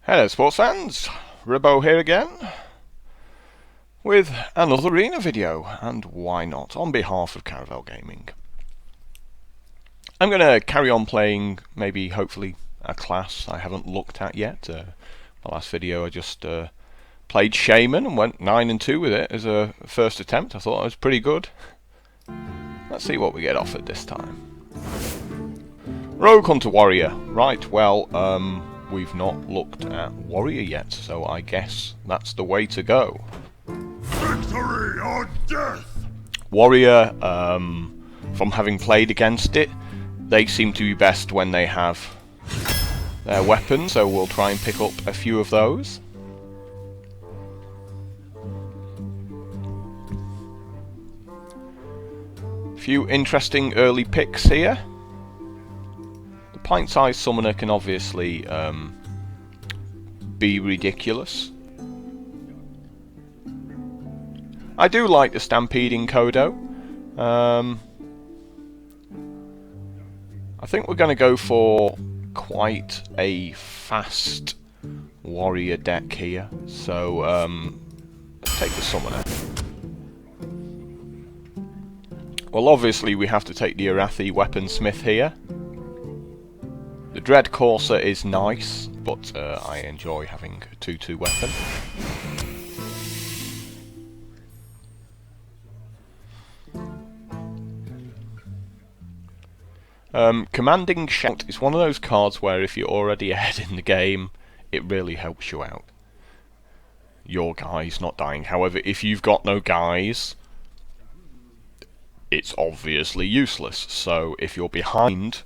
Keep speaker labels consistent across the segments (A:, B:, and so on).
A: Hello sports fans, Ribbo here again with another arena video, and why not, on behalf of Caravel Gaming. I'm going to carry on playing, maybe hopefully a class I haven't looked at yet. My last video I just played Shaman and went 9-2 with it as a first attempt. I thought I was pretty good. Let's see what we get offered this time. Rogue Hunter Warrior. Right, well, we've not looked at Warrior yet, so I guess that's the way to go.
B: Victory or death!
A: Warrior, from having played against it, they seem to be best when they have their weapons, so we'll try and pick up a few of those. A few interesting early picks here. The pint-sized summoner can obviously be ridiculous. I do like the stampeding Kodo. I think we're going to go for quite a fast warrior deck here. So let's take the summoner. Well, obviously we have to take the Arathi weaponsmith here. The Dread Courser is nice, but I enjoy having a 2-2 weapon. Commanding Shout is one of those cards where if you're already ahead in the game, it really helps you out. Your guys not dying. However, if you've got no guys, it's obviously useless. So if you're behind,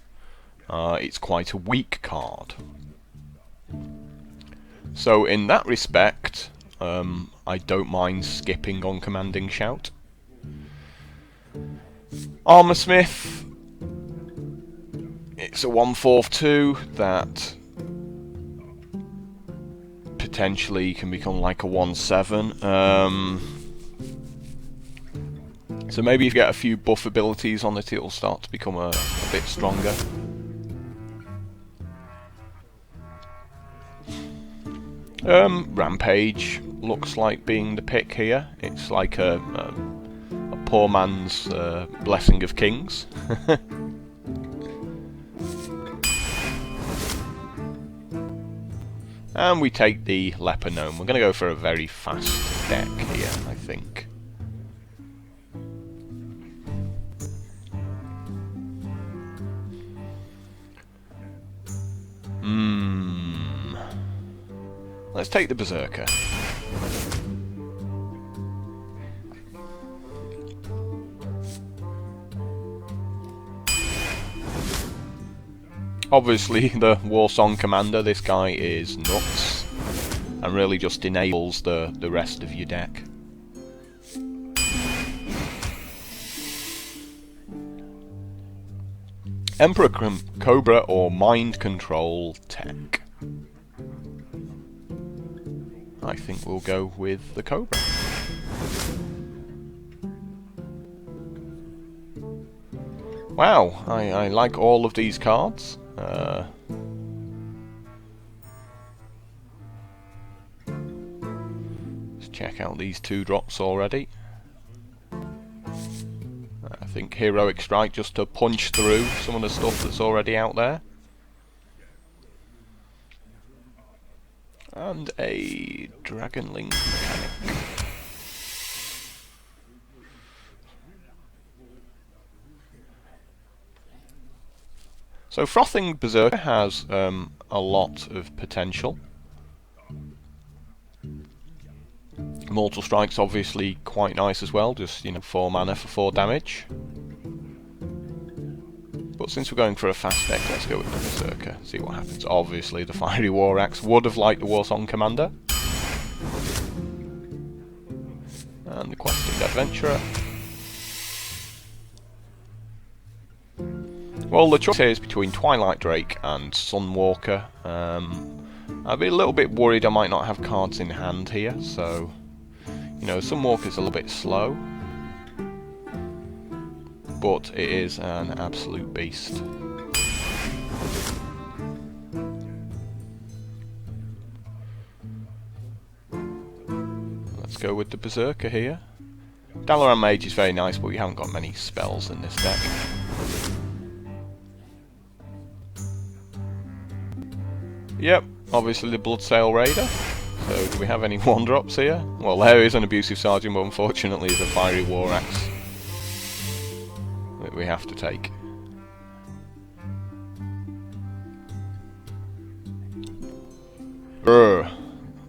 A: it's quite a weak card. So in that respect, I don't mind skipping on Commanding Shout. Armorsmith. It's a 1/4/2 that potentially can become like a 1/7. So maybe if you get a few buff abilities on it, it'll start to become a bit stronger. Rampage looks like being the pick here. It's like a poor man's Blessing of Kings. And we take the Leper Gnome. We're going to go for a very fast deck here, I think. Let's take the Berserker. Obviously, the Warsong Commander, this guy is nuts and really just enables the rest of your deck. Emperor Cobra or Mind Control Tech. I think we'll go with the Cobra. Wow, I like all of these cards. Let's check out these 2-drops already. I think Heroic Strike just to punch through some of the stuff that's already out there. And a Dragonling Mechanic. So Frothing Berserker has a lot of potential. Mortal Strike's obviously quite nice as well, just 4 mana for 4 damage. But since we're going for a fast deck, let's go with the Berserker, see what happens. Obviously the Fiery War Axe would have liked the Warsong Commander. And the Questing Adventurer. Well, the choice here is between Twilight Drake and Sunwalker. I'd be a little bit worried I might not have cards in hand here, so Sunwalker's a little bit slow, but it is an absolute beast. Let's go with the Berserker here. Dalaran Mage is very nice, but we haven't got many spells in this deck. Yep, obviously the Bloodsail Raider. So do we have any 1-drops here? Well, there is an Abusive Sergeant, but unfortunately there's a Fiery War Axe that we have to take.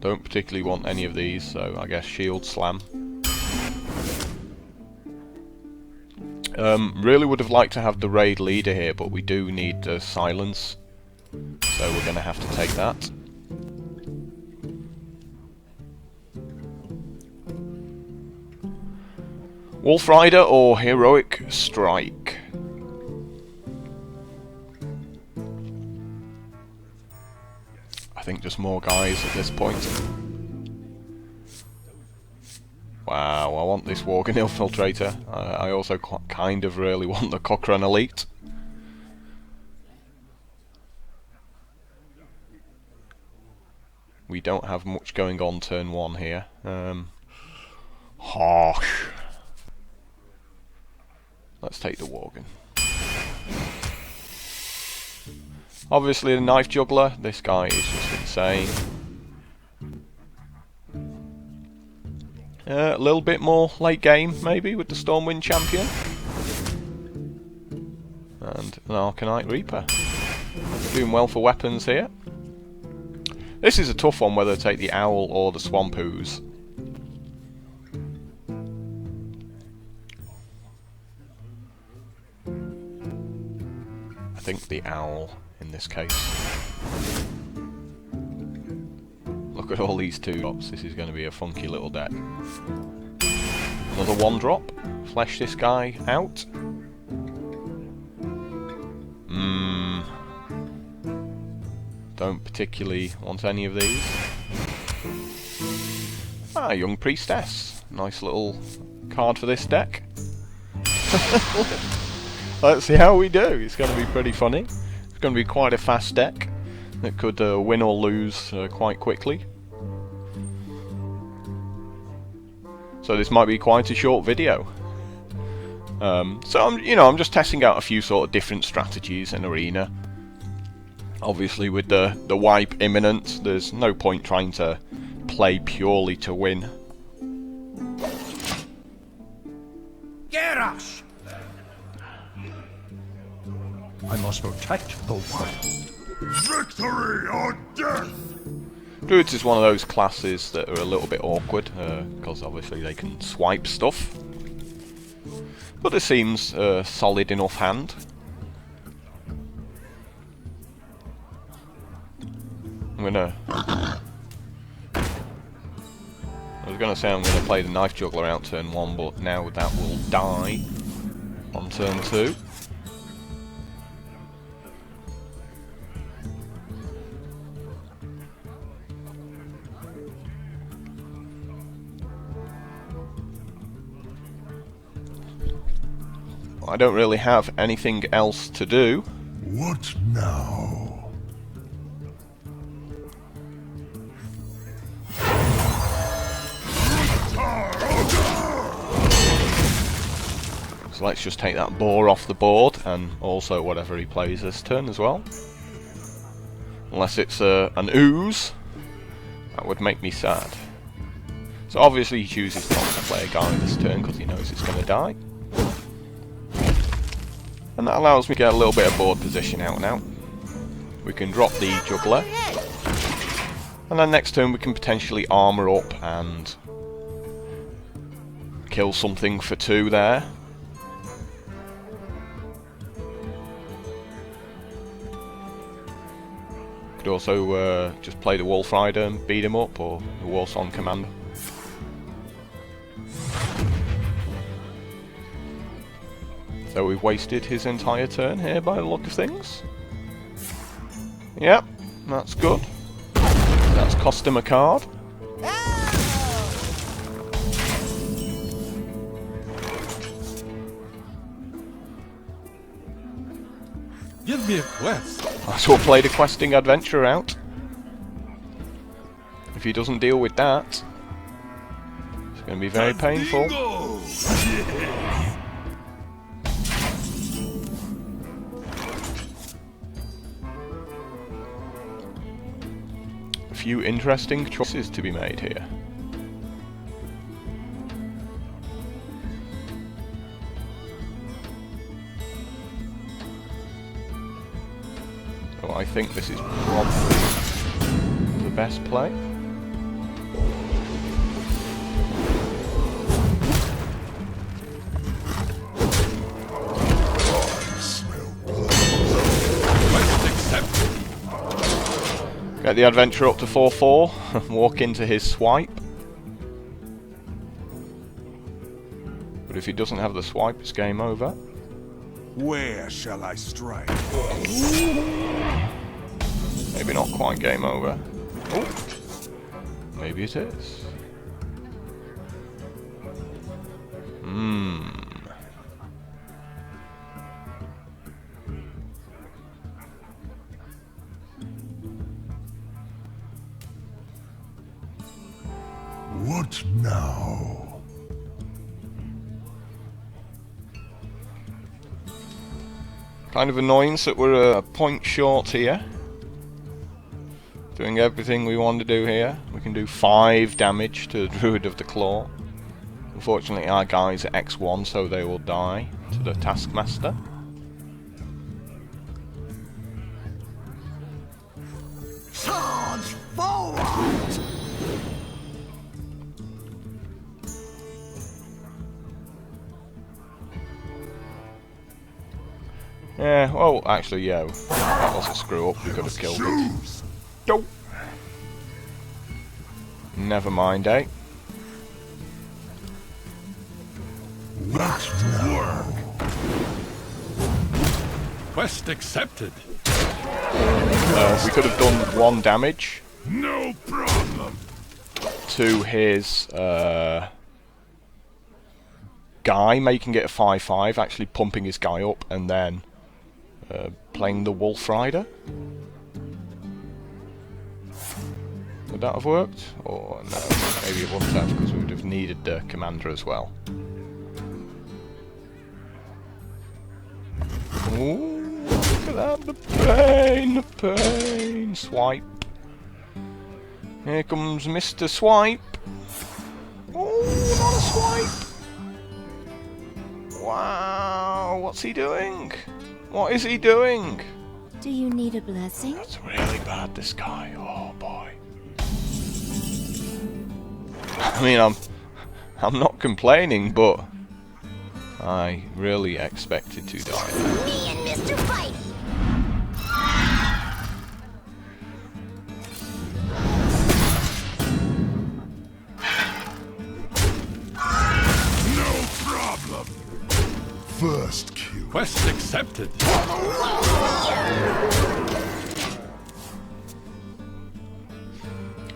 A: Don't particularly want any of these, so I guess Shield Slam. Really would have liked to have the Raid Leader here, but we do need Silence, so we're going to have to take that. Wolf Rider or Heroic Strike? I think just more guys at this point. Wow, I want this Worgen Infiltrator. I also kind of really want the Cochrane Elite. We don't have much going on turn 1 here. Harsh. Let's take the Worgen. Obviously the Knife Juggler, this guy is just insane. A little bit more late game, maybe, with the Stormwind Champion. And an Arcanite Reaper. Doing well for weapons here. This is a tough one, whether to take the Owl or the Swamp Ooze. I think the Owl in this case. Look at all these 2-drops, this is going to be a funky little deck. Another 1-drop, flesh this guy out. Don't particularly want any of these. Ah, Young Priestess, nice little card for this deck. Let's see how we do, it's going to be pretty funny. It's going to be quite a fast deck that could win or lose quite quickly. So this might be quite a short video. So I'm just testing out a few sort of different strategies in Arena. Obviously with the wipe imminent, there's no point trying to play purely to win.
C: Gerash! I must protect the one.
B: Victory or death!
A: Druids is one of those classes that are a little bit awkward, because obviously they can swipe stuff. But it seems a solid enough hand. I was gonna say I'm gonna play the Knife Juggler out turn 1, but now that will die on turn 2. I don't really have anything else to do.
B: What now?
A: So let's just take that boar off the board, and also whatever he plays this turn as well. Unless it's an ooze, that would make me sad. So obviously he chooses not to play a guy this turn because he knows it's going to die. And that allows me to get a little bit of board position out now. We can drop the Juggler. And then next turn we can potentially armour up and kill something for 2 there. Could also just play the Wolf Rider and beat him up, or the Warsong Commander. So we've wasted his entire turn here by the look of things. Yep, that's good. That's cost him a card.
C: Give me a quest.
A: So we'll play the Questing Adventurer out. If he doesn't deal with that, going to be very painful. A few interesting choices to be made here. So I think this is probably the best play. Get the adventure up to 4-4 and walk into his swipe. But if he doesn't have the swipe, it's game over.
B: Where shall I strike?
A: Maybe not quite game over. Oh, maybe it is.
B: What now?
A: Kind of annoyance that we're a point short here. Doing everything we want to do here. We can do 5 damage to Druid of the Claw. Unfortunately our guys are X1, so they will die to the Taskmaster.
B: Charge forward!
A: Yeah, well, actually, yeah, that was a screw up. We could have killed it. Nope. Never mind, eh?
B: What now?
C: Quest accepted.
A: We could have done 1 damage
B: No problem.
A: to his guy, making it a 5-5, actually pumping his guy up, and then playing the Wolf Rider. Would that have worked? Or no, maybe it wouldn't have, because we would have needed the commander as well. Ooh, look at that, the pain, the pain. Swipe. Here comes Mr. Swipe. Oh, not a swipe. Wow, what's he doing? What is he doing?
D: Do you need a blessing?
A: That's really bad, this guy. Oh boy. I mean, I'm not complaining, but I really expected to die.
D: Me and Mr. Fight!
B: No problem. First kill.
C: Quest accepted.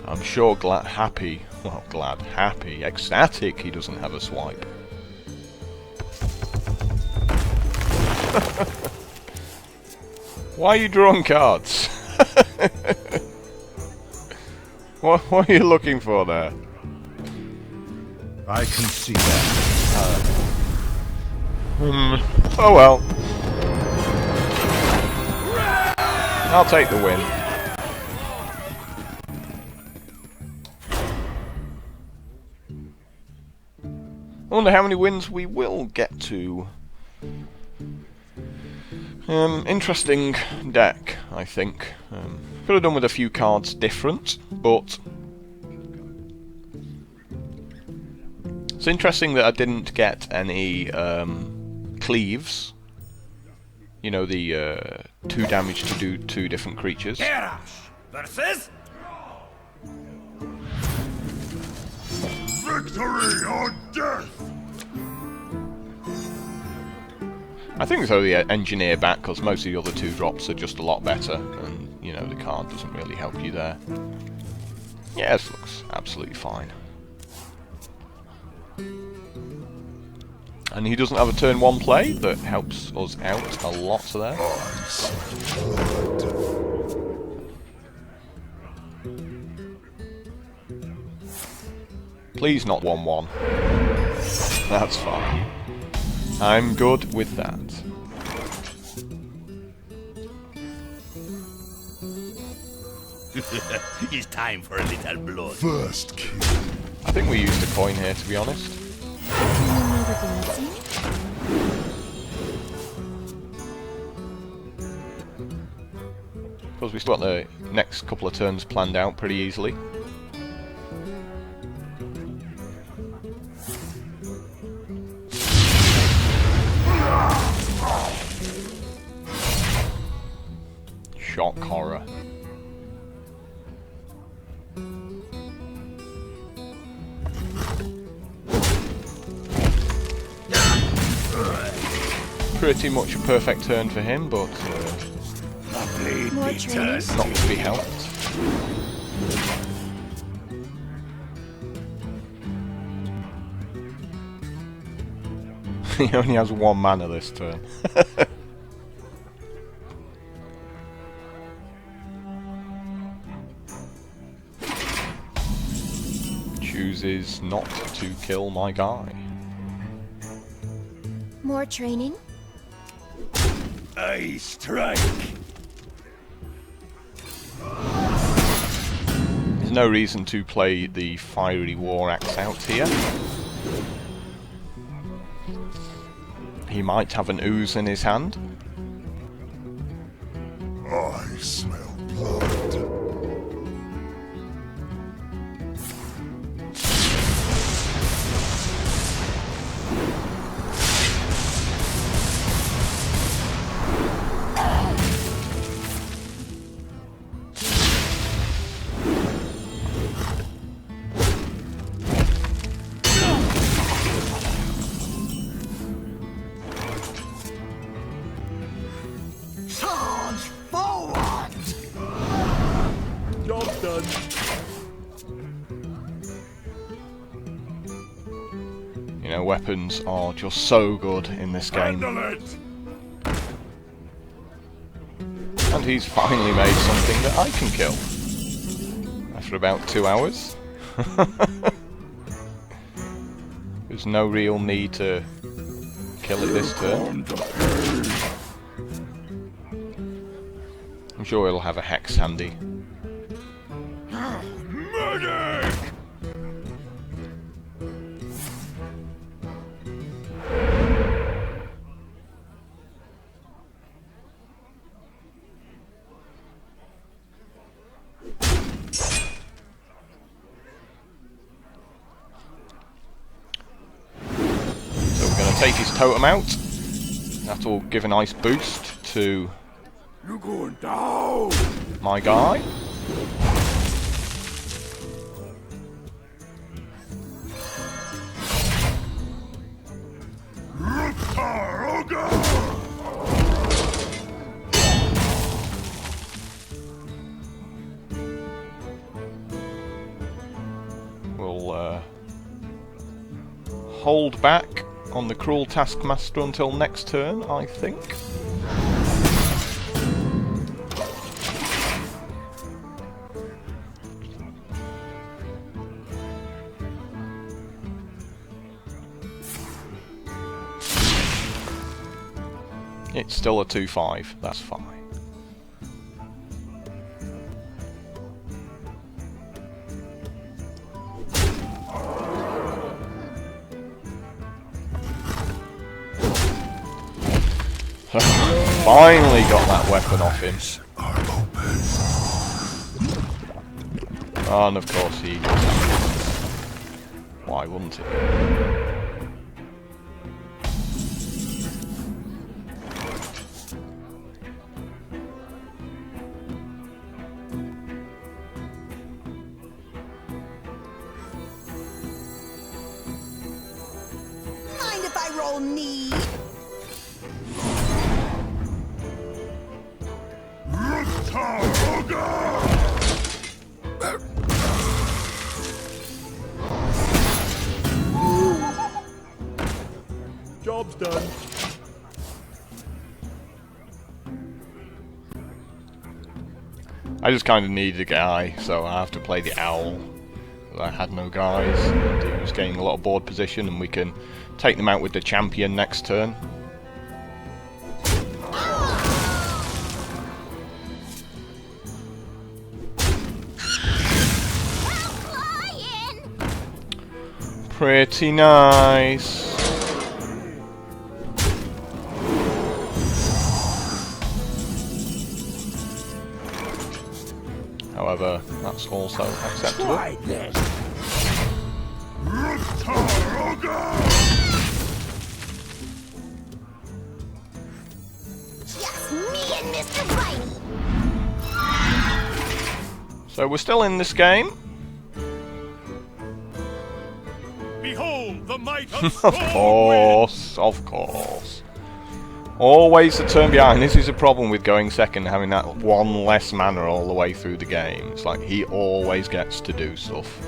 A: I'm sure happy, ecstatic he doesn't have a swipe. Why are you drawing cards? What are you looking for there?
C: I can see that.
A: Oh well. I'll take the win. I wonder how many wins we will get to. Interesting deck, I think. Could have done with a few cards different, but it's interesting that I didn't get any cleaves. You know, the 2 damage to do 2 different creatures.
B: Versus? Victory or death!
A: I think throw the engineer back, because most of the other 2 drops are just a lot better, and you know the card doesn't really help you there. Yeah, this looks absolutely fine. And he doesn't have a turn 1 play that helps us out a lot there. Please not 1-1. That's fine. I'm good with that.
B: It's time for a little blood. First kill.
A: I think we used a coin here, to be honest.
D: Do you need a blessing?
A: Because we still got the next couple of turns planned out pretty easily. Shock horror. Pretty much a perfect turn for him, but
D: More training?
A: not to be helped. He only has 1 mana this turn. Chooses not to kill my guy.
D: More training?
B: I strike.
A: There's no reason to play the Fiery War Axe out here. He might have an ooze in his hand.
B: I smell blood. Charge forward!
C: Job done.
A: You know, weapons are just so good in this game.
B: Handle it!
A: And he's finally made something that I can kill. After about 2 hours. There's no real need to kill it this turn. I'm sure he'll have a hex handy.
B: Medic!
A: So we're going to take his totem out. That'll give a nice boost to
B: You're going down!
A: my guy. We'll hold back on the Cruel Taskmaster until next turn, I think. It's still a 2-5, that's fine. Finally got that weapon off him. And of course he does. Why wouldn't he?
D: Mind if I roll knee?
C: Job's done.
A: I just kind of need a guy, so I have to play the owl. I had no guys, and he was gaining a lot of board position, and we can take them out with the champion next turn. Pretty nice. However, that's also acceptable.
B: Try this.
D: Just me and Mr. Righty.
A: So we're still in this game.
C: Behold the might of
A: Of
C: Stormwind!
A: course, of course. Always a turn behind. This is a problem with going second, having that one less mana all the way through the game. It's like he always gets to do stuff.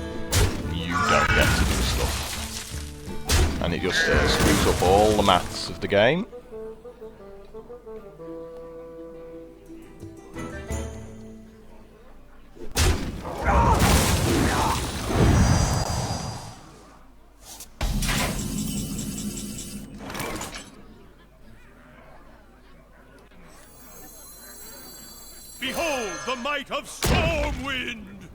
A: You don't get to do stuff. And it just screws up all the maths of the game.
C: Behold the might of Stormwind!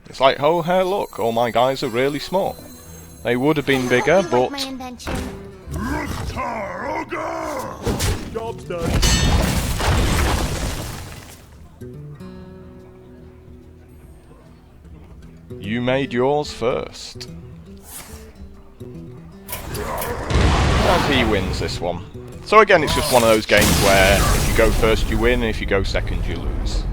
A: It's like, oh hey look, all my guys are really small. They would have been bigger,
D: Hope you like
A: but
D: my invention.
C: Job's done.
A: you made yours first. And he wins this one. So again, it's just one of those games where if you go first you win, and if you go second you lose.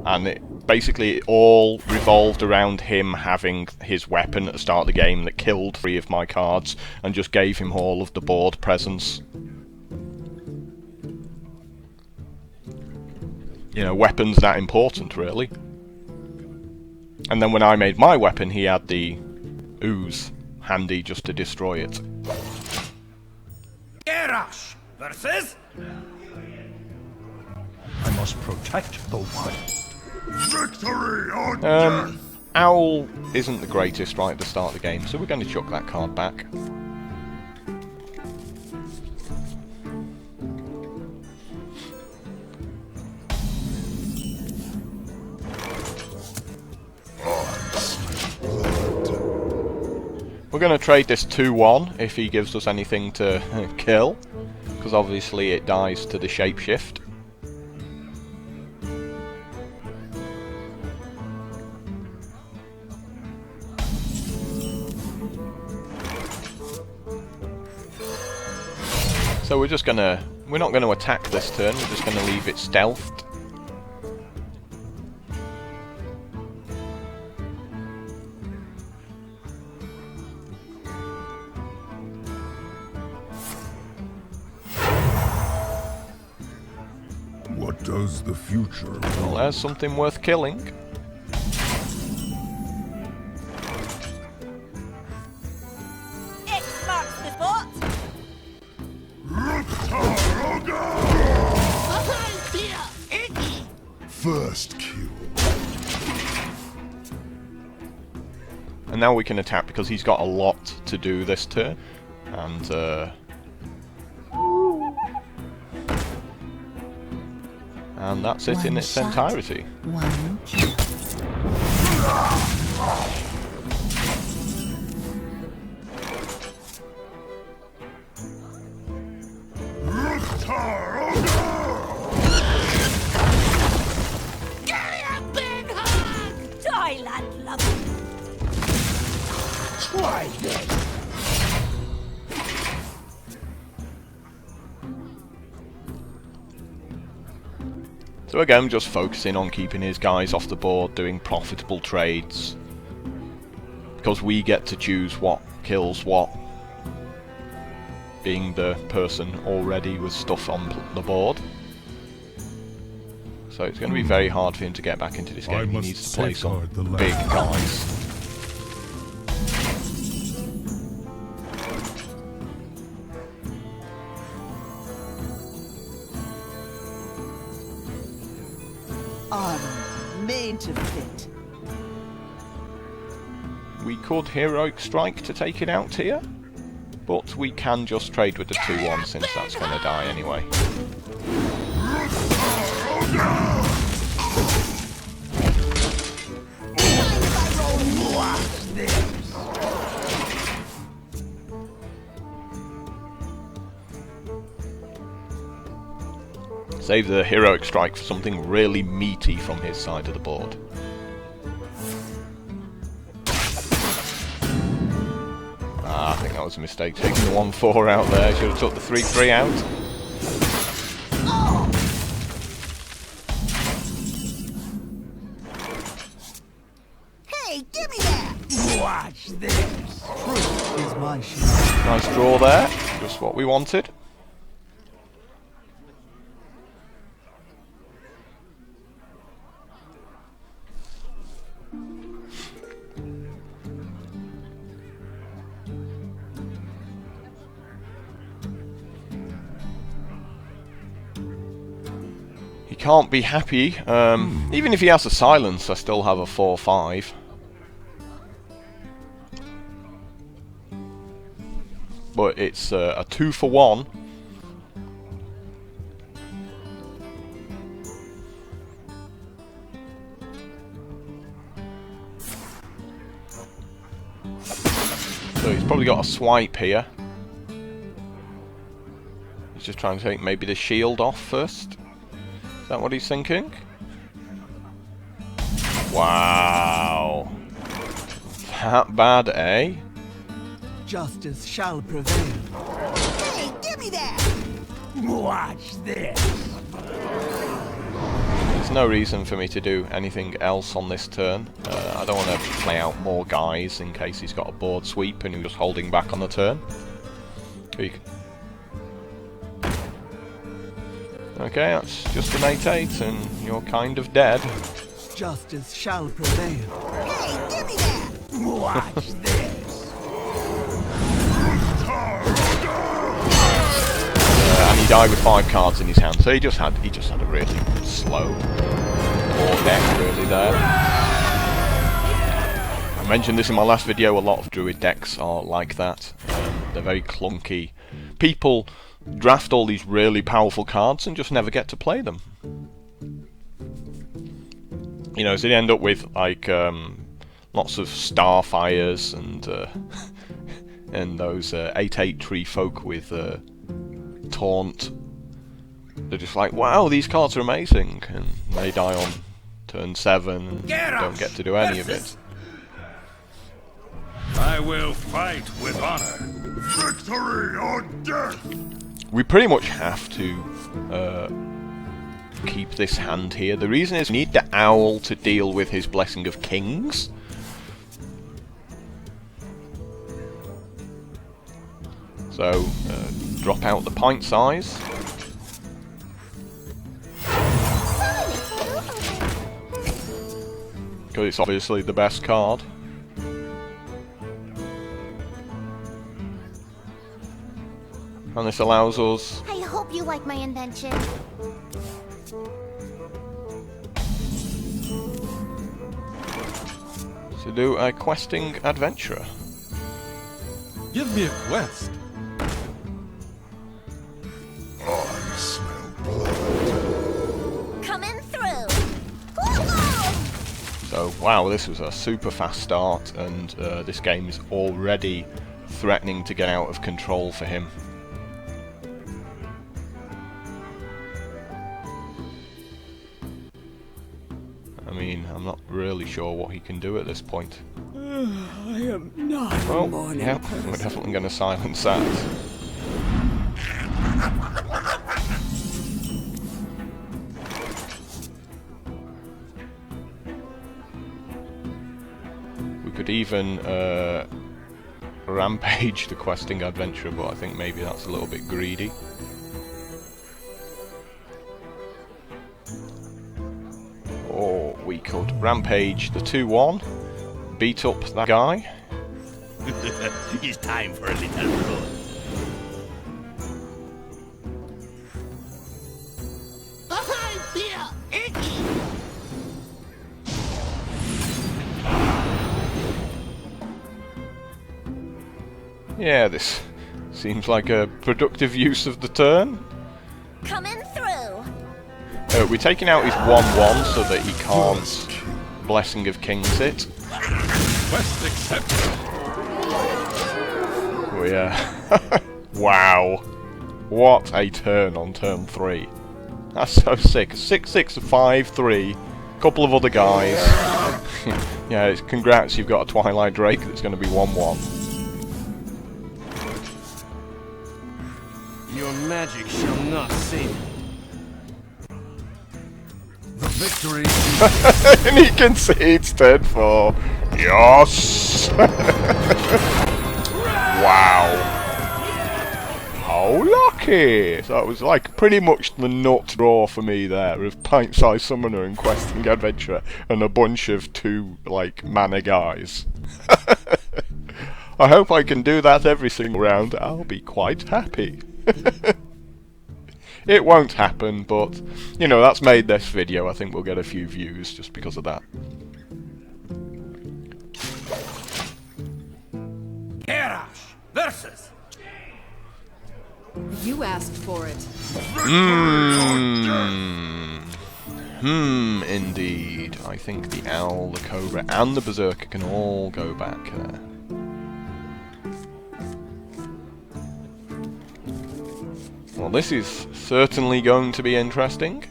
A: And it basically all revolved around him having his weapon at the start of the game that killed 3 of my cards and just gave him all of the board presence. You know, weapons that important, really. And then when I made my weapon, he had the ooze handy just to destroy it.
C: Erash versus... I must protect the one.
B: Victory or death!
A: Owl isn't the greatest right at the start of the game, so we're going to chuck that card back. We're going to trade this 2-1 if he gives us anything to kill, because obviously it dies to the shapeshift. So we're not going to attack this turn, we're just going to leave it stealthed.
B: What does the future hold?
A: Well, there's something worth killing.
D: X marks the spot.
B: First kill.
A: And now we can attack because he's got a lot to do this turn. And that's it in its entirety.
D: One kill. Thailand love.
B: Try this.
A: So again, just focusing on keeping his guys off the board, doing profitable trades. Because we get to choose what kills what. Being the person already with stuff on the board. So it's going to be very hard for him to get back into this game. He needs to play some big guys.
E: Armor made to fit.
A: We could Heroic Strike to take it out here, but we can just trade with the 2-1 since that's going to die anyway. Save the Heroic Strike for something really meaty from his side of the board. Ah, I think that was a mistake taking the 1-4 out there. Should have took the 3-3 out.
E: Hey, give me that! Watch this! Truth is my shield.
A: Nice draw there. Just what we wanted. He can't be happy. Even if he has a silence, I still have a 4-5. But it's a 2-for-1. So he's probably got a swipe here. He's just trying to take maybe the shield off first. Is that what he's thinking? Wow. That bad, eh?
E: Justice shall prevail. Hey, give me that! Watch this!
A: There's no reason for me to do anything else on this turn. I don't want to play out more guys in case he's got a board sweep and he's just holding back on the turn. Okay, that's just an 8-8 and you're kind of dead.
E: Justice shall prevail. Hey, give me that! Watch this!
A: And he died with 5 cards in his hand, so he just had a really slow board deck really there. I mentioned this in my last video, a lot of Druid decks are like that. They're very clunky. People draft all these really powerful cards and just never get to play them. You know, so they end up with like lots of Starfires and those 8/8 tree folk with Taunt. They're just like, wow, these cards are amazing, and they die on turn 7 and don't get to do any of it.
C: I will fight with honor.
B: Victory or death!
A: We pretty much have to keep this hand here. The reason is we need the Owl to deal with his Blessing of Kings. So, drop out the pint size. Because it's obviously the best card. And this allows us...
D: I hope you like my invention.
A: to do a questing adventurer.
C: Give me a quest.
B: I smell blood.
D: Coming through. Whoa!
A: So, wow, this was a super fast start, and this game is already threatening to get out of control for him. I mean, I'm not really sure what he can do at this point.
E: I am not a
A: Well,
E: morning
A: yeah,
E: person.
A: we're definitely going to silence that. We could even rampage the questing adventurer, but I think maybe that's a little bit greedy. Or we could rampage the 2-1, beat up that guy.
C: It's time for a little run.
D: I feel icky.
A: Yeah, this seems like a productive use of the turn.
D: Coming through.
A: We're taking out his 1-1 so that he can't Blessing of Kings it.
C: Quest accepted.
A: Wow. What a turn on turn 3. That's so sick. 6-6, 5-3. Couple of other guys. Yeah, congrats, you've got a Twilight Drake that's going to be 1-1.
C: Your magic shall not save you.
B: The victory.
A: And he concedes turn 4. Yes! Wow. How lucky! So it was like pretty much the nut draw for me there of Pint-Sized Summoner and Questing Adventurer and a bunch of 2 like mana guys. I hope I can do that every single round. I'll be quite happy. It won't happen, but you know, that's made this video. I think we'll get a few views just because of that.
C: Kerash versus.
F: You asked for it.
A: Indeed. I think the Owl, the Cobra, and the Berserker can all go back there. Well, this is certainly going to be interesting.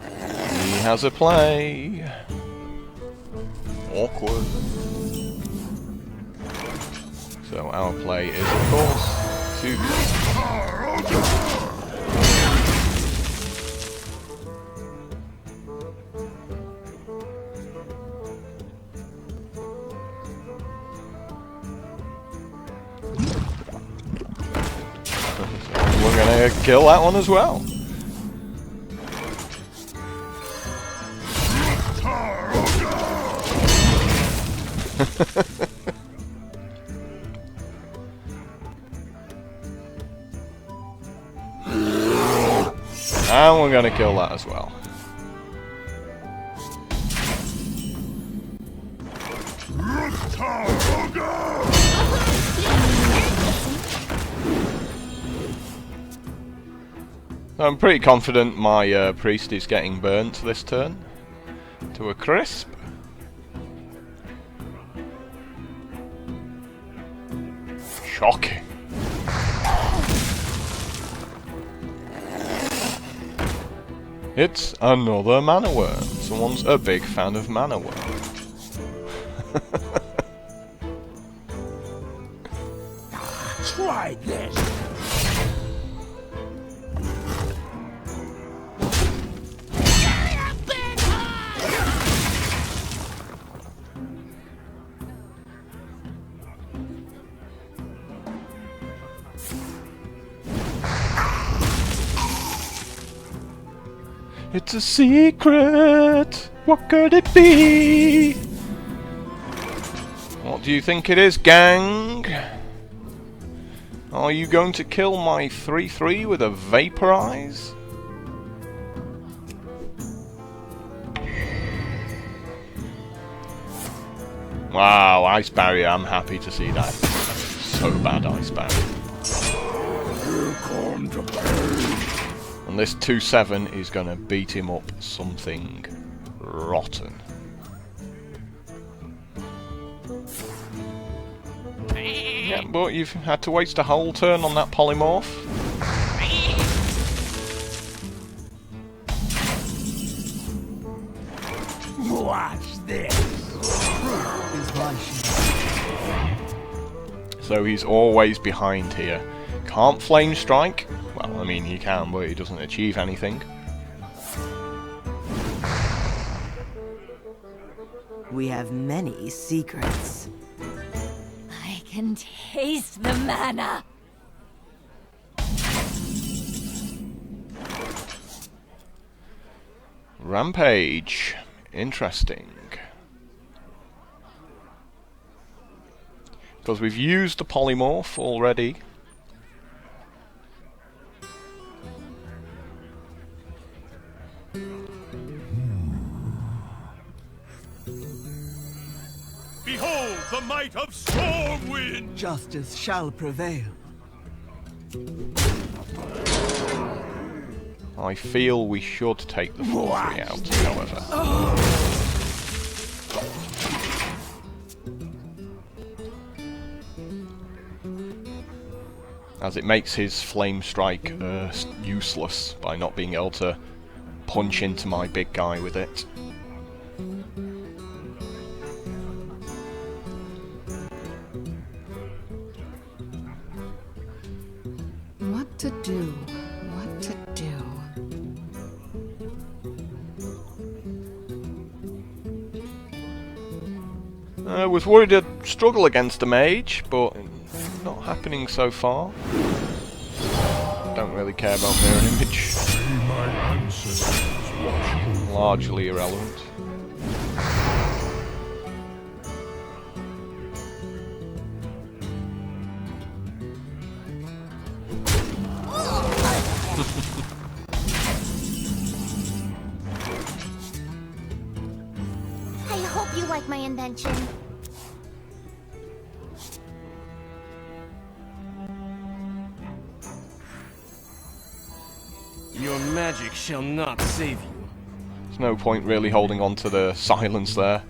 A: He has a play. Awkward. So our play is, of course, to... We're gonna kill that one as well. And we're gonna kill that as well. I'm pretty confident my priest is getting burnt this turn to a crisp. Shocking. It's another mana worm. Someone's a big fan of mana worm.
E: Try this.
A: It's a secret! What could it be? What do you think it is, gang? Are you going to kill my 3-3 with a Vaporize? Wow, Ice Barrier, I'm happy to see that. So bad, Ice Barrier. And this 2-7 is going to beat him up something rotten. Yeah, but you've had to waste a whole turn on that polymorph.
E: Watch this.
A: So he's always behind here. Can't flame strike. Well, I mean, he can, but he doesn't achieve anything.
G: We have many secrets.
D: I can taste the mana.
A: Rampage. Interesting. Because we've used the polymorph already.
C: Behold the might of Stormwind!
E: Justice shall prevail.
A: I feel we should take the 4-3 out, however. As it makes his flame strike useless by not being able to punch into my big guy with it.
G: What to do? What to do?
A: I was worried I'd struggle against a mage, but not happening so far. Don't really care about mirror image.
B: See my ancestors watching.
A: Largely irrelevant.
D: I hope you like my invention.
C: Your magic shall not save you.
A: There's no point really holding on to the silence there.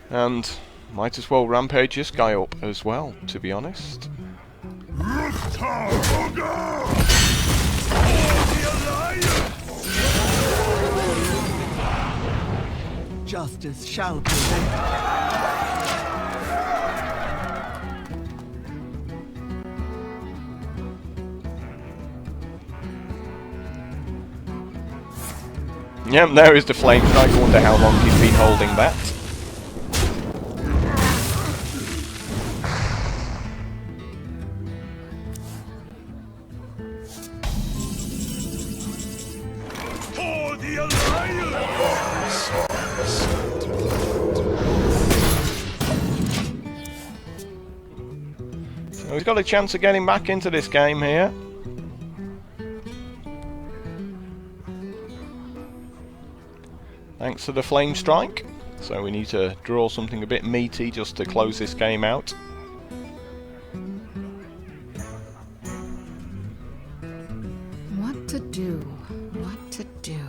A: And might as well rampage this guy up as well, to be honest.
E: Justice shall prevail.
A: Yep, there is the flame strike. I wonder how long he's been holding that.
C: For the Alliance!
A: So he's got a chance of getting back into this game here. Thanks to the flame strike. So we need to draw something a bit meaty just to close this game out.
G: What to do? What to do?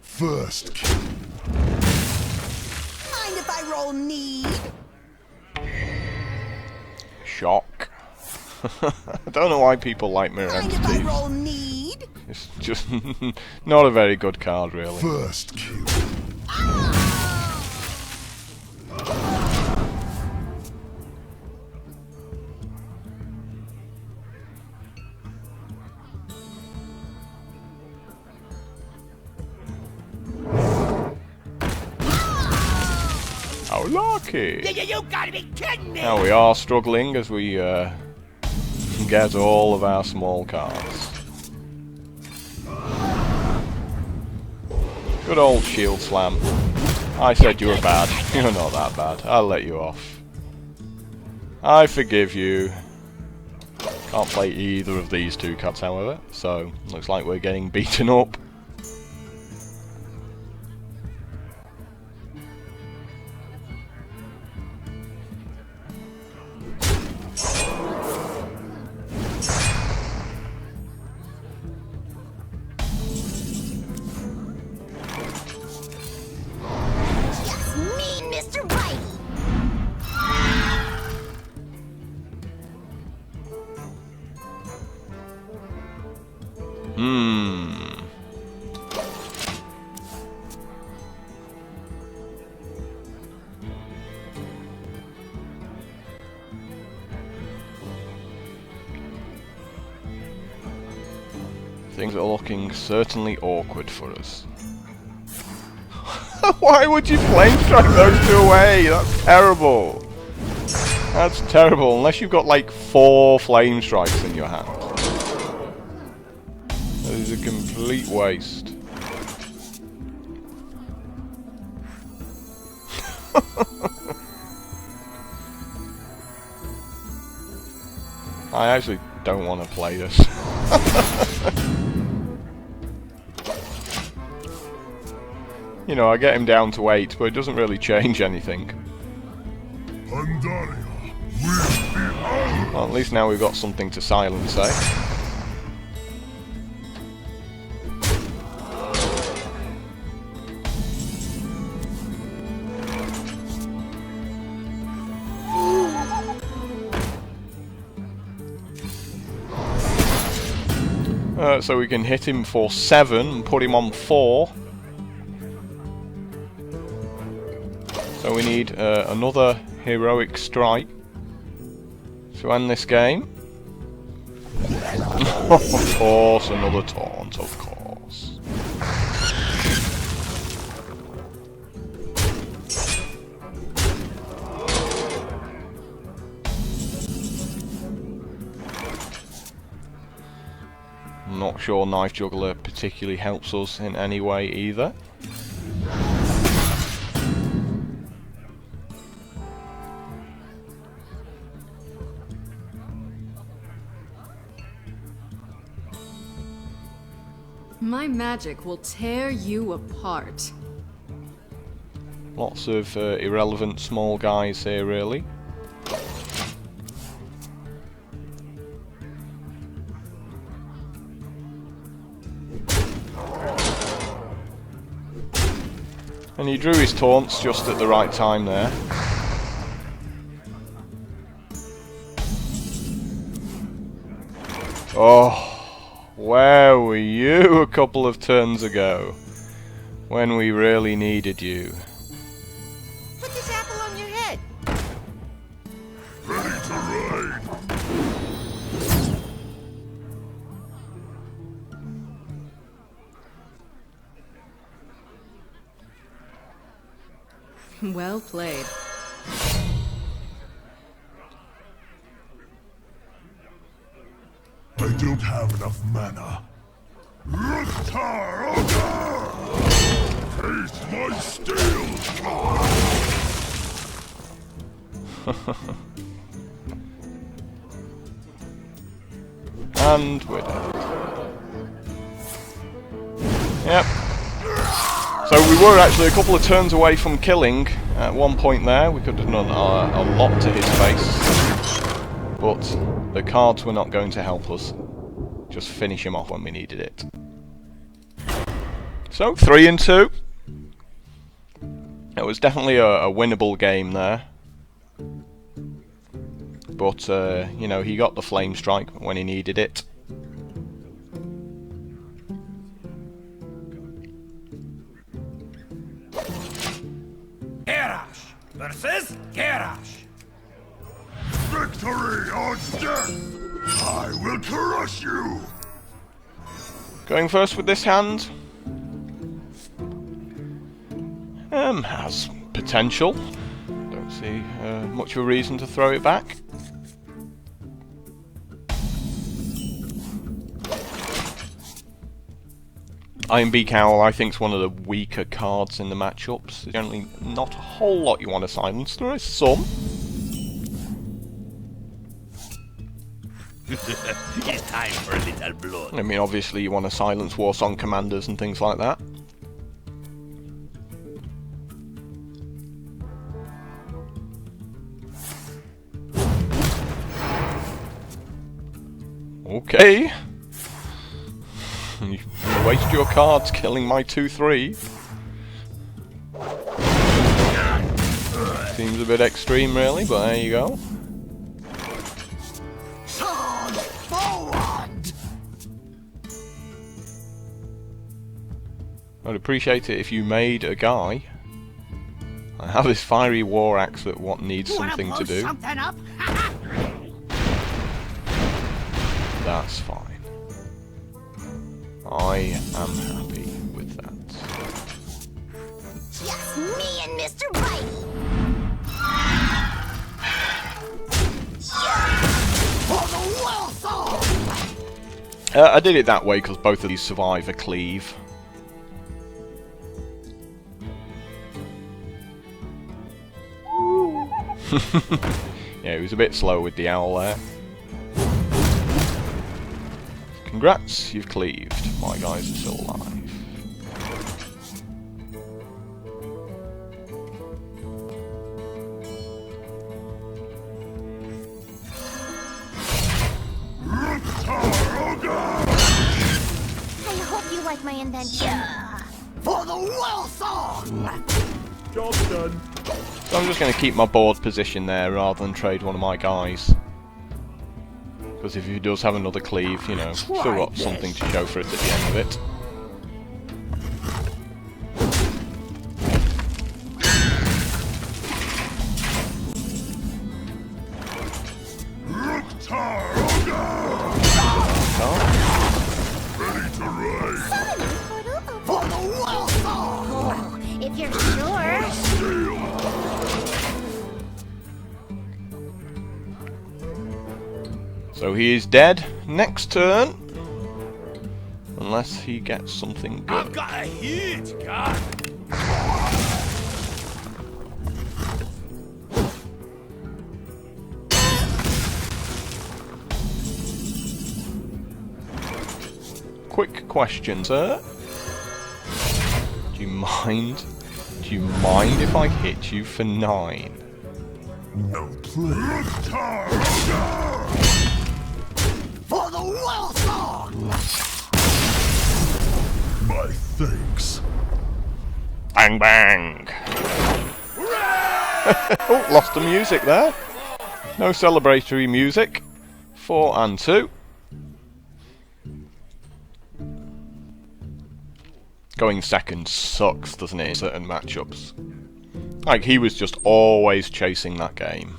B: First kill.
E: Mind if I roll need?
A: Shock. I don't know why people like mirror
E: Mind if I
A: entities.
E: roll need?
A: It's just not a very good card, really.
B: First kill.
A: How lucky!
C: You gotta be kidding me!
A: Now we are struggling as we get all of our small cards. Good old shield slam. I said you were bad. You're not that bad. I'll let you off. I forgive you. Can't play either of these two cards, however, so looks like we're getting beaten up.
D: Yes, me, Mr. Whitey.
A: Things are looking certainly awkward for us. Why would you flame strike those two away? That's terrible. That's terrible, unless you've got like 4 flame strikes in your hand. That is a complete waste. I actually don't want to play this. You know, I get him down to 8, but it doesn't really change anything.
B: Pandaria will be ours.
A: Well, at least now we've got something to silence, eh? So we can hit him for 7 and put him on 4. So we need another heroic strike to end this game. Of course, another taunt, of course. I'm not sure Knife Juggler particularly helps us in any way either.
G: My magic will tear you apart.
A: Lots of irrelevant small guys here, really. And he drew his taunts just at the right time there. Oh, where were you a couple of turns ago? When we really needed you.
D: Put this apple on your head.
B: Ready to ride.
G: Well played.
B: I don't have enough mana. Ruktar Taste my steel!
A: And we're dead. Yep. So we were actually a couple of turns away from killing at one point there. We could have done a lot to his face. But the cards were not going to help us. Just finish him off when we needed it. So, 3-2. It was definitely a winnable game there. But, you know, he got the flame strike when he needed it.
C: Kerash versus Kerash.
B: Victory or death! I will crush you!
A: Going first with this hand. Has potential. Don't see much of a reason to throw it back. Iron Beak Owl, I think, is one of the weaker cards in the matchups. There's generally not a whole lot you want to silence. There is some.
C: It's time for a little blood.
A: I mean, obviously you want to silence Warsong commanders and things like that. Okay. You waste your cards killing my 2/3. Seems a bit extreme, really, but there you go.
E: Sword forward!
A: I'd appreciate it if you made a guy. I have this fiery war axe that needs something to do.
D: Something up?
A: That's fine. I am happy with that.
D: Just me and Mr. Bite.
A: I did it that way because both of these survive a cleave. Yeah, he was a bit slow with the owl there. Congrats, you've cleaved. My guys are still alive.
D: I hope you like my invention.
E: For the well song!
B: Job done.
A: So I'm just going to keep my board position there rather than trade one of my guys. Because if he does have another cleave, you know, still got something to show for it at the end of it.
B: Ready to ride.
D: For the well song. Oh, if you're sure.
B: Steel.
A: So he is dead next turn. Unless he gets something
C: I've
A: good.
C: got a huge gun.
A: Quick question, sir. Do you mind? Do you mind if I hit you for 9?
B: No play.
E: For the well song!
B: My thanks.
A: Bang bang! Oh, lost the music there. No celebratory music. 4 and 2. Going second sucks, doesn't it, in certain matchups? Like, he was just always chasing that game.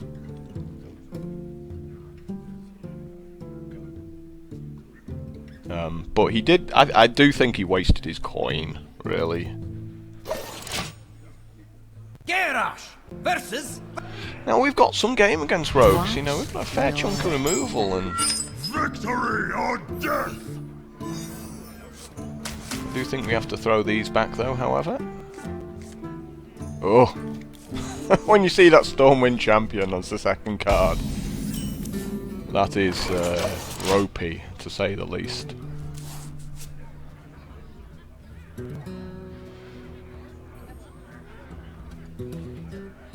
A: But he did... I do think he wasted his coin, really.
C: Garrosh versus.
A: Now, we've got some game against rogues, you know, we've got a fair chunk of removal, and
B: Victory or death.
A: I do think we have to throw these back, though, however. Oh. When you see that Stormwind Champion as the second card, that is ropey, to say the least.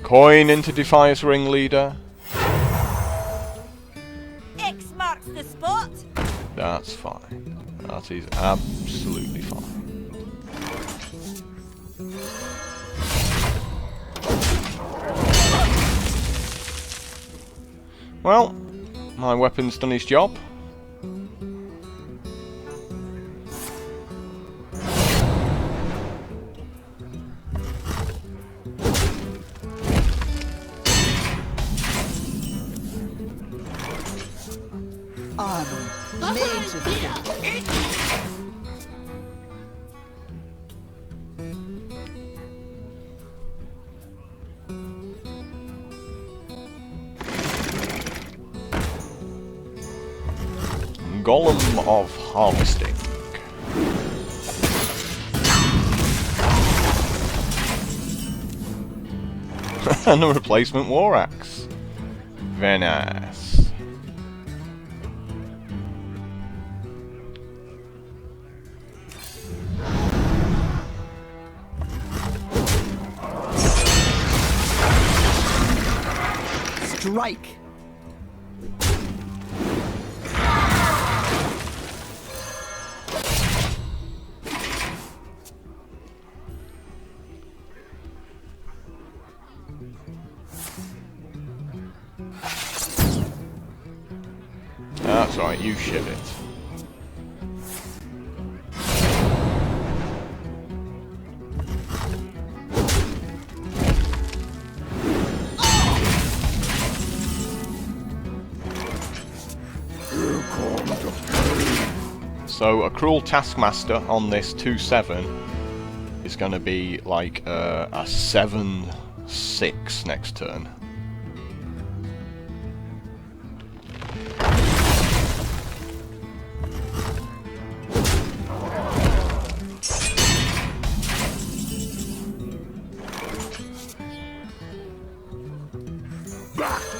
A: Coin into Defias Ringleader.
D: X marks the spot.
A: That's fine. That is absolutely fine. Well, my weapon's done his job.
E: I'm made to feel.
A: Golem of Harvesting. And a replacement War Axe. Very nice.
E: Strike!
A: That's right, you shit it. So a Cruel Taskmaster on this 2/7 is going to be like a 7/6 next turn.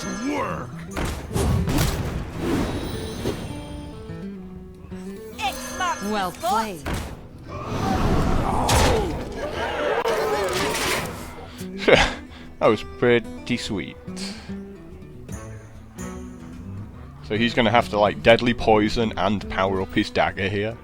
B: to work.
G: Well played.
A: That was pretty sweet. So he's gonna have to like deadly poison and power up his dagger here.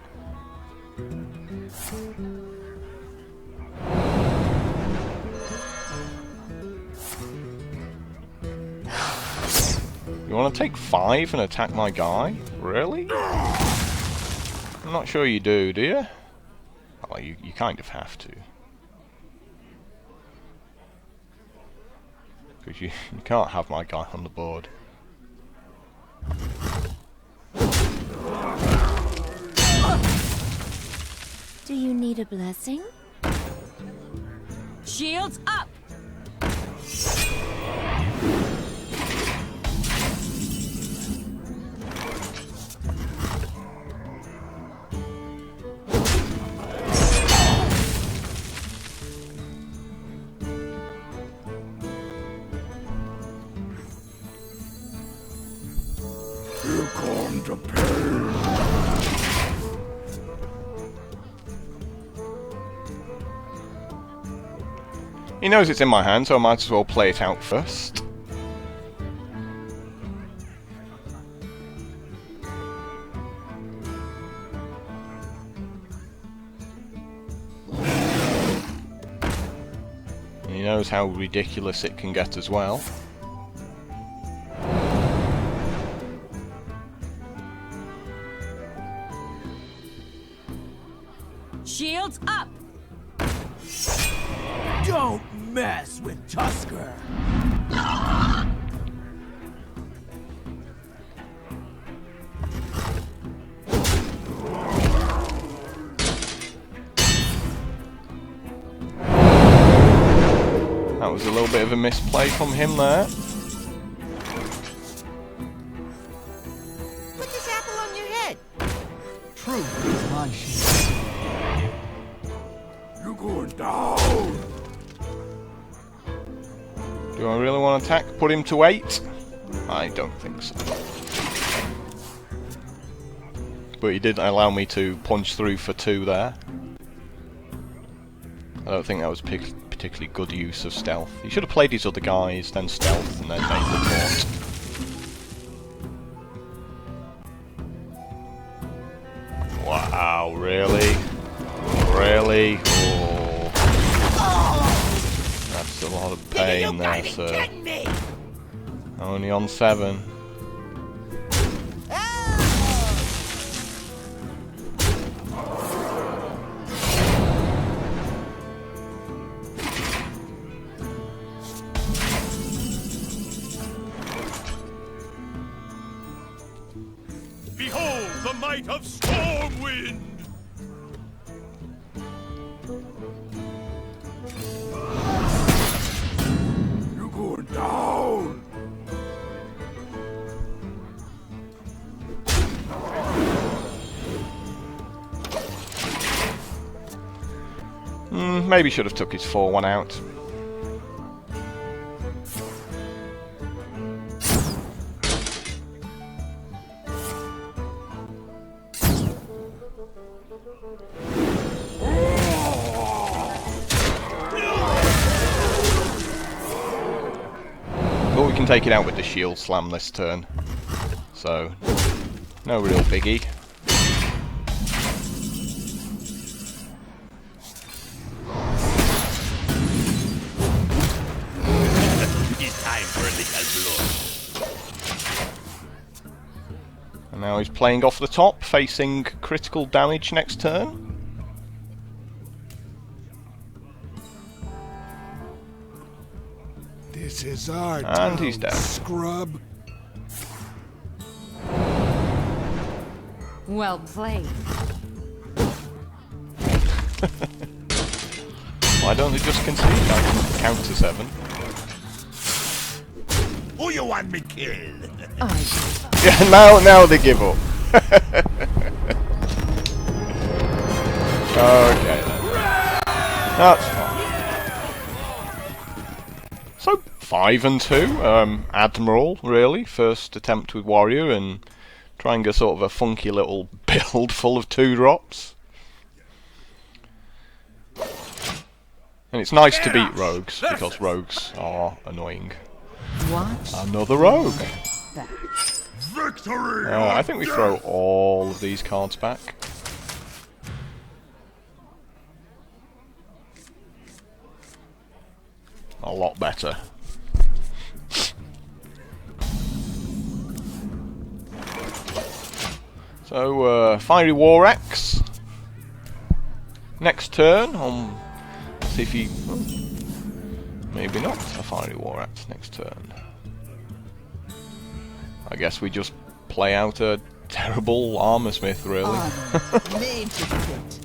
A: You wanna take 5 and attack my guy? Really? I'm not sure you do you? Well, you kind of have to. Because you can't have my guy on the board.
D: Do you need a blessing?
G: Shields up!
B: Here come the pain.
A: He knows it's in my hand, so I might as well play it out first. And he knows how ridiculous it can get as well.
G: Shields up!
E: Don't mess with Tusker.
A: That was a little bit of a misplay from him there.
D: Put this apple on your head.
E: Truth is my shield.
B: You going down?
A: Do I really want to attack? Put him to 8? I don't think so. But he did allow me to punch through for 2 there. I don't think that was particularly good use of stealth. He should have played his other guys, then stealth, and then made the taunt. Wow, really? Really? Oh. That's a lot of pain there, sir. Only on 7.
B: Behold the might of Stormwind! You going down?
A: Maybe should have took his 4-1 out. But we can take it out with the shield slam this turn. So, no real biggie.
C: It's time for a little blood.
A: And now he's playing off the top, facing critical damage next turn.
E: This is our
A: And
E: town,
A: he's dead.
E: scrub.
G: Well played.
A: Why don't they just concede? I can count to 7.
C: Who you want me killed?
A: Yeah, now they give up. Okay then. That's fine. So 5 and 2. Admiral, really. First attempt with Warrior and trying a sort of a funky little build full of 2-drops. And it's nice to beat rogues, because rogues are annoying.
G: Watch
A: Another rogue!
G: back.
B: Victory!
A: I think we throw all of these cards back. A lot better. So, Fiery War Axe. Next turn, let's see if he... maybe not a Fiery War Axe next turn. I guess we just play out a terrible Armor Smith, really.
E: Made to fit.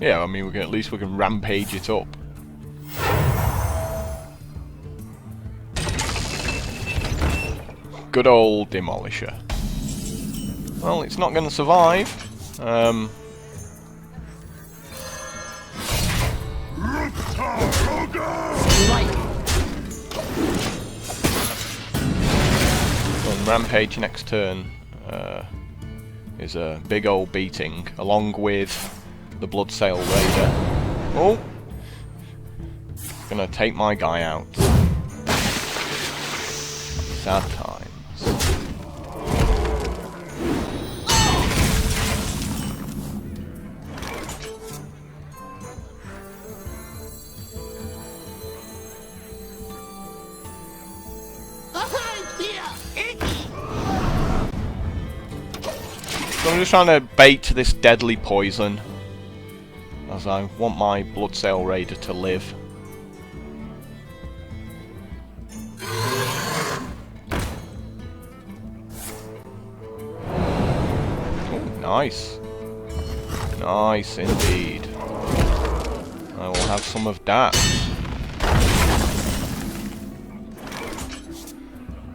A: Yeah, I mean, at least we can rampage it up. Good old Demolisher. Well, it's not going to survive. So rampage next turn is a big old beating, along with the Bloodsail Raider. Oh! Gonna take my guy out. Sad times. So I'm just trying to bait this deadly poison, as I want my Bloodsail Raider to live. Oh, nice. Nice indeed. I will have some of that.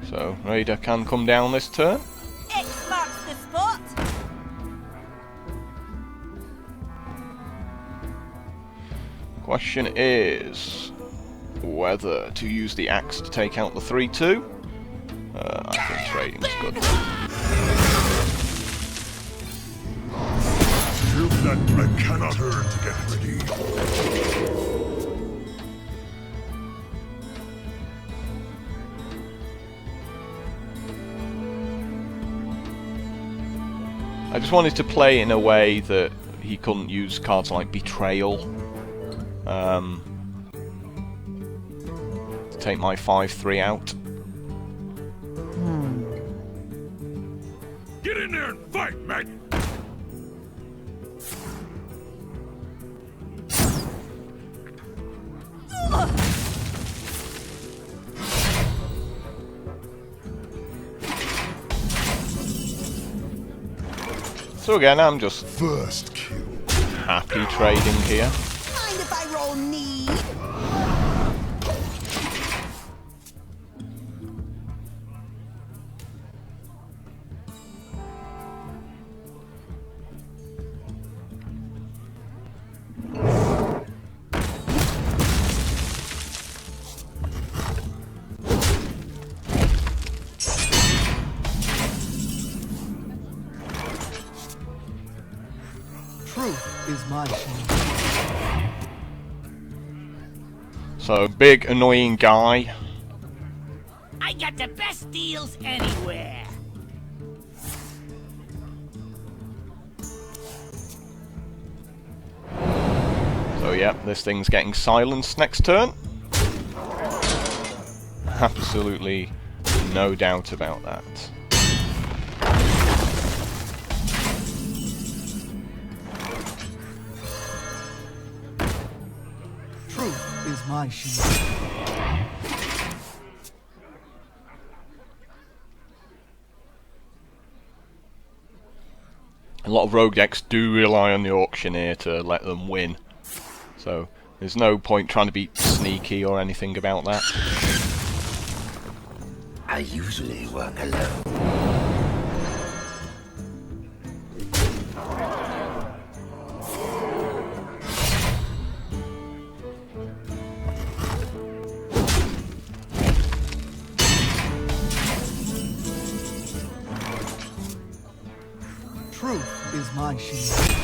A: So, Raider can come down this turn.
D: X marks the spot.
A: Question is whether to use the axe to take out the 3-2. I think trading's good.
B: I cannot turn to get ready.
A: I just wanted to play in a way that he couldn't use cards like Betrayal. To take my 5-3 out.
B: Get in there and fight, mate!
A: So again, I'm just
B: First kill.
A: happy trading here.
E: Mind if I roll need? Truth is my shield.
A: So, big annoying guy.
C: I got the best deals anywhere.
A: So yeah, this thing's getting silenced next turn. Absolutely no doubt about that.
E: Truth is my shield.
A: A lot of rogue decks do rely on the auctioneer to let them win. So there's no point trying to be sneaky or anything about that.
C: I usually work alone.
E: is my shield.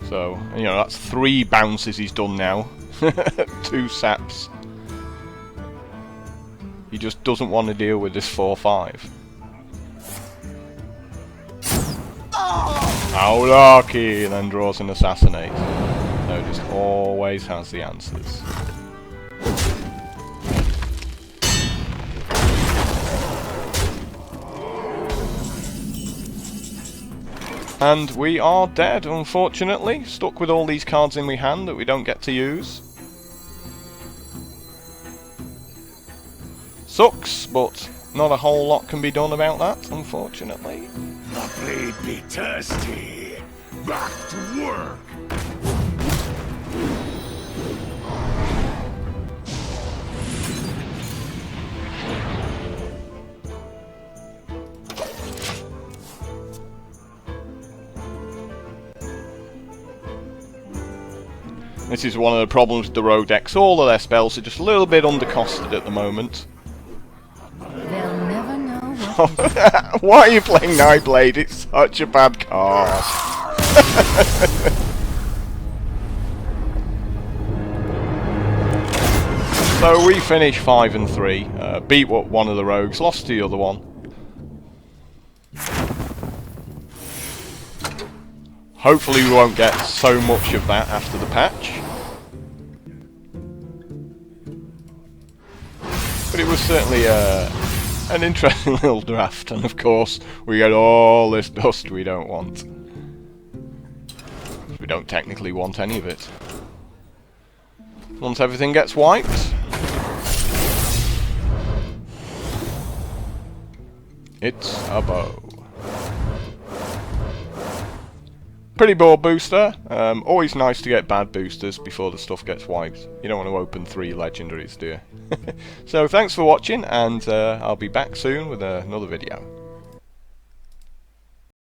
A: So, you know, that's 3 bounces he's done now. 2 saps. He just doesn't want to deal with this 4-5. How lucky! And then draws an assassinate. So just always has the answers. And we are dead, unfortunately. Stuck with all these cards in my hand that we don't get to use. Sucks, but not a whole lot can be done about that, unfortunately.
B: The blade be thirsty. Back to work.
A: This is one of the problems with the rogue decks. All of their spells are just a little bit undercosted at the moment.
G: They'll never know what
A: Why are you playing Nightblade? It's such a bad card. So we finished 5 and 3. Beat one of the rogues, lost to the other one. Hopefully we won't get so much of that after the patch. But it was certainly an interesting little draft, and of course we get all this dust we don't want. We don't technically want any of it. Once everything gets wiped, it's a bow. Pretty bored booster. Always nice to get bad boosters before the stuff gets wiped. You don't want to open 3 legendaries, do you? So thanks for watching, and I'll be back soon with another video.